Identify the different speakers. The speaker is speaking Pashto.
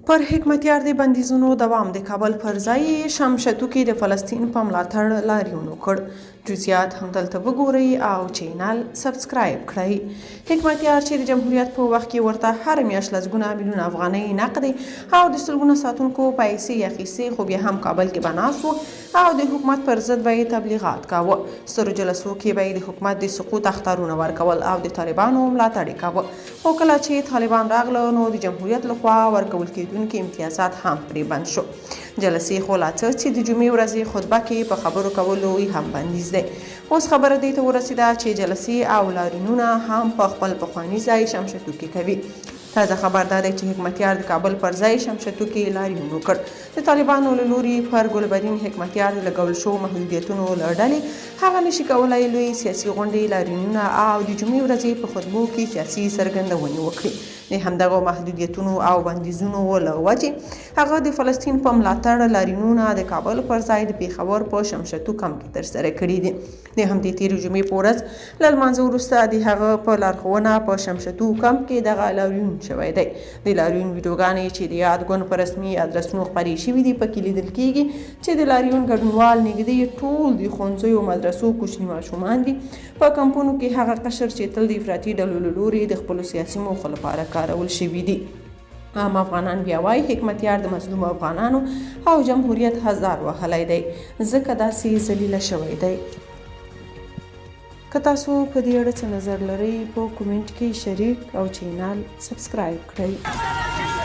Speaker 1: پر حکمتیار د بندیزونو دوام د کابل پر ځای شمشتو کې د فلسطین په ملاتړ لاریون وکړ. جزئیات همدلته وګورئ او چینل سبسکرایب کړئ. حکمتیار چې د جمهوریت په وخت کې ورته هر میاشت لسګونه میلیونه افغانۍ نقدي او د سلګونه ساتونکو پیسې اخیستې، خو بیا هم کابل کې به ناست و او د حکومت پر ضد به یې تبلیغات کاوه. سترو جلسو کې به یې د حکومت د سقوط اخطارونه ورکول او د طالبانو ملاتړ یې کاوه. خو کله چې طالبان راغله نو د جمهوریت لخوا ورکول کېدونکي امتیازات هم پرې بند شو. جلسې خو لا څه چې د جمعې ورځې خطبه کې په خبرو کولو یې هم بندیز دی. اوس خبره دې ته ورسېده چې جلسې او لاریونونه هم په خپل پخواني ځای شمشتو کې کوي. تازه خبر دا دی چې حکمتیار د کابل پر ځای شمشتو کې لاریون وکړ. د طالبانو له لوري پر ګلبدین حکمتیار د لګول شوو محدودیتونو له ډلې هغه نشي کولی لوی سیاسي غونډې، لاریونونه او د جمعې ورځې په خطبو کې سیاسي څرګندونې وکړي. د همدغو محدودیتونو او بندیزونو له وجې هغه د فلسطین په ملاتړ لاریونونه د کابل پر ځای د پیښور په شمشتو کمپ کې ترسره کړي دي. د همدې تېرې جمعې په ورځ له لمانځه وروسته د هغه په لارښوونه په شمشتو کمپ کې دغه لاریون شوی دی. د لاریون ویډیوګانې چې د یاد ګوند په رسمي ادرسونو خپرې شوي دي پکې لیدل کېږي چې د لاریون ګډونوال نږدې ټول د ښوونځیو مدرسو کوچني ماشومان دي. په کمپونو کې هغه قشر چې تل د افراطي ډلو له لوري د خپلو سیاسي موخو لپاره کارول شوي دي. عام افغانان بیا وایي حکمتیار د مظلوم افغانانو او جمهوریت هزار وهلی دی ځکه داسې ذلیله شوی دی. که تاسو په دې اړه څه نظر لرئ په کومنټ کې شریک او چینل سبسکرایب کړئ.